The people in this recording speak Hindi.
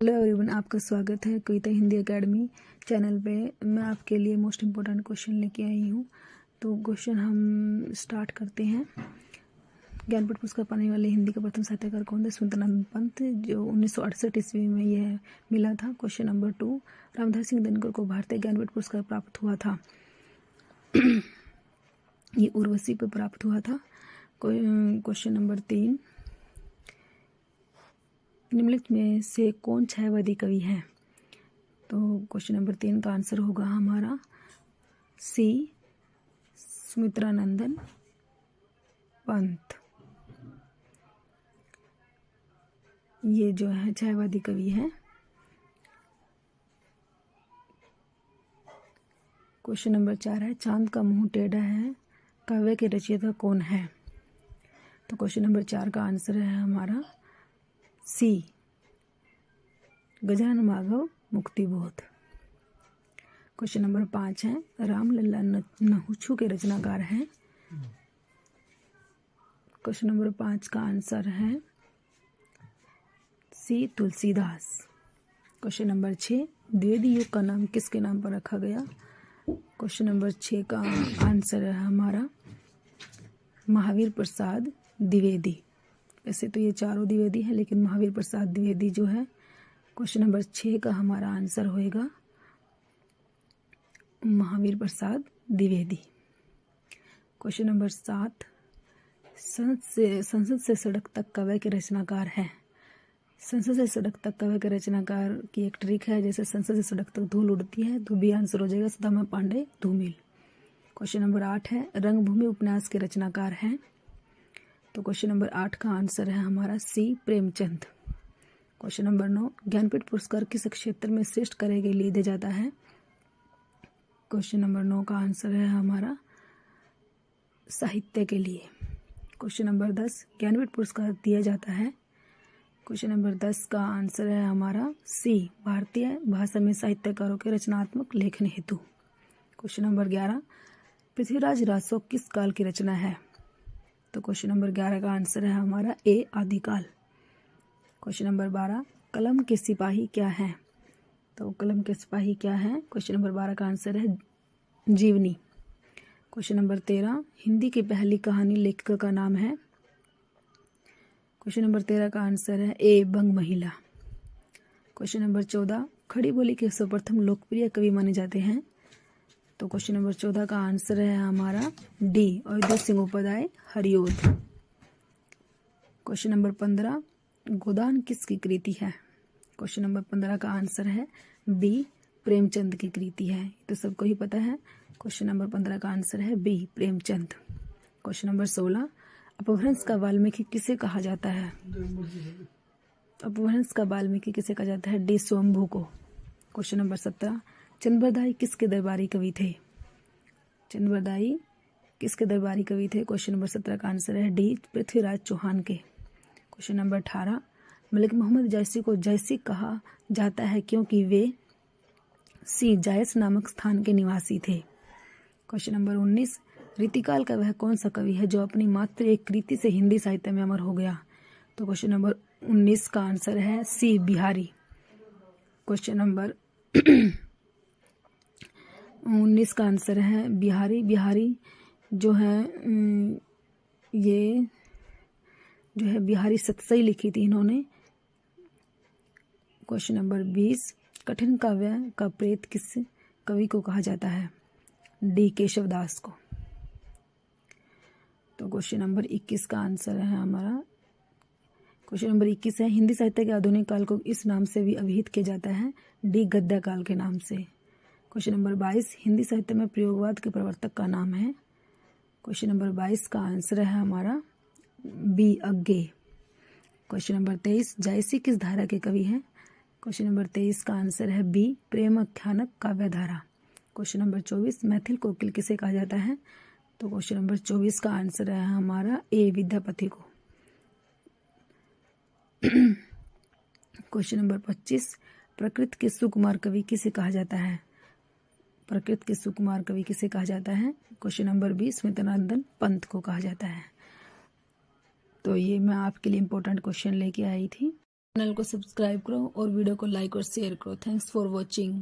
हेलो एवरीवन, आपका स्वागत है कविता हिंदी एकेडमी चैनल पे। मैं आपके लिए मोस्ट इम्पोर्टेंट क्वेश्चन लेके आई हूँ। तो क्वेश्चन हम स्टार्ट करते हैं। ज्ञानपीठ पुरस्कार पाने वाले हिंदी का प्रथम साहित्यकार कौन थे? सुमित्रानंद पंत, जो 1968 ईस्वी में यह मिला था। क्वेश्चन नंबर 2, रामधारी सिंह दिनकर को भारतीय ज्ञानपीठ पुरस्कार प्राप्त हुआ था। ये उर्वशी पे प्राप्त हुआ था। क्वेश्चन नंबर 3, निम्नलिखित में से कौन छायावादी कवि है? तो क्वेश्चन नंबर 3 का आंसर होगा हमारा सी, सुमित्रानंदन पंत। ये जो है छायावादी कवि है। क्वेश्चन नंबर 4 है, चांद का मुंह टेढ़ा है काव्य के रचयिता कौन है? तो क्वेश्चन नंबर 4 का आंसर है हमारा सी, गजानन माधव मुक्तिबोध। क्वेश्चन नंबर 5 है, रामलला नहुछु के रचनाकार हैं। क्वेश्चन नंबर 5 का आंसर है सी, तुलसीदास। क्वेश्चन नंबर 6, द्विवेदी युग का नाम किसके नाम पर रखा गया? क्वेश्चन नंबर 6 का आंसर है हमारा महावीर प्रसाद द्विवेदी। वैसे तो ये चारों द्विवेदी है, लेकिन महावीर प्रसाद द्विवेदी जो है क्वेश्चन नंबर 6 का हमारा आंसर होएगा महावीर प्रसाद द्विवेदी। क्वेश्चन नंबर 7, संसद से सड़क तक काव्य के रचनाकार हैं। संसद से सड़क तक काव्य के रचनाकार की एक ट्रिक है, जैसे संसद से सड़क तक धूल उड़ती है, तो बी आंसर हो जाएगा सुदामा पांडे धूमिल। क्वेश्चन नंबर 8 है, रंगभूमि उपन्यास के रचनाकार हैं। तो क्वेश्चन नंबर 8 का आंसर है हमारा सी, प्रेमचंद। क्वेश्चन नंबर 9, ज्ञानपीठ पुरस्कार किस क्षेत्र में श्रेष्ठ कार्य के लिए दिया जाता है? क्वेश्चन नंबर 9 का आंसर है हमारा साहित्य के लिए। क्वेश्चन नंबर 10, ज्ञानपीठ पुरस्कार दिया जाता है। क्वेश्चन नंबर 10 का आंसर है हमारा सी, भारतीय भाषा में साहित्यकारों के रचनात्मक लेखन हेतु। क्वेश्चन नंबर 11, पृथ्वीराज राजसो किस काल की रचना है? तो क्वेश्चन नंबर 11 का आंसर है हमारा ए, आदिकाल। क्वेश्चन नंबर 12, कलम के सिपाही क्या हैं? तो कलम के सिपाही क्या हैं? क्वेश्चन नंबर 12 का आंसर है जीवनी। क्वेश्चन नंबर 13, हिंदी की पहली कहानी लेखक का नाम है। क्वेश्चन नंबर 13 का आंसर है ए, बंग महिला। क्वेश्चन नंबर 14, खड़ी बोली के सर्वप्रथम लोकप्रिय कवि माने जाते हैं। तो क्वेश्चन नंबर 14 का आंसर है हमारा डी, अवधूत सिंह उपाध्याय हरिओद। क्वेश्चन नंबर 15, गोदान किसकी कृति है? क्वेश्चन नंबर 15 का आंसर है बी, प्रेमचंद की कृति है, तो सबको ही पता है। क्वेश्चन नंबर 15 का आंसर है बी, प्रेमचंद। क्वेश्चन नंबर 16, अपभ्रंश का वाल्मीकि किसे कहा जाता है? अपभ्रंश का वाल्मीकि किसे कहा जाता है? डी, स्वयंभू को। क्वेश्चन नंबर 17, चंद्रबरदाई किसके दरबारी कवि थे? चंद्रबरदाई किसके दरबारी कवि थे? क्वेश्चन नंबर 17 का आंसर है डी, पृथ्वीराज चौहान के। क्वेश्चन नंबर 18, मलिक मोहम्मद जैसी को जैसी कहा जाता है क्योंकि वे सी, जायस नामक स्थान के निवासी थे। क्वेश्चन नंबर 19, रीतिकाल का वह कौन सा कवि है जो अपनी मात्र एक कृति से हिंदी साहित्य में अमर हो गया? तो क्वेश्चन नंबर 19 का आंसर है सी, बिहारी। क्वेश्चन नंबर 19 का आंसर है बिहारी। बिहारी जो है ये जो है बिहारी सतसई लिखी थी इन्होंने। क्वेश्चन नंबर 20, कठिन काव्य का प्रेत किस कवि को कहा जाता है? डी, केशवदास को। तो क्वेश्चन नंबर 21 का आंसर है हमारा, क्वेश्चन नंबर 21 है, हिंदी साहित्य के आधुनिक काल को इस नाम से भी अभिहित किया जाता है। डी, गद्य काल के नाम से। क्वेश्चन नंबर 22, हिंदी साहित्य में प्रयोगवाद के प्रवर्तक का नाम है। क्वेश्चन नंबर 22 का आंसर है हमारा बी, अज्ञे। क्वेश्चन नंबर 23, जायसी किस धारा के कवि हैं? क्वेश्चन नंबर 23 का आंसर है बी, प्रेम आख्यानक काव्य धारा। क्वेश्चन नंबर 24, मैथिल कोकिल किसे कहा जाता है? तो क्वेश्चन नंबर 24 का आंसर है हमारा ए, विद्यापति को। क्वेश्चन नंबर 25, प्रकृत के सुकुमार कवि किसे कहा जाता है? प्रकृत के सुकुमार कवि किसे कहा जाता है? क्वेश्चन नंबर 20, सुमित्रानंदन पंत को कहा जाता है। तो ये मैं आपके लिए इम्पोर्टेंट क्वेश्चन लेके आई थी। चैनल को सब्सक्राइब करो और वीडियो को लाइक और शेयर करो। Thanks for watching.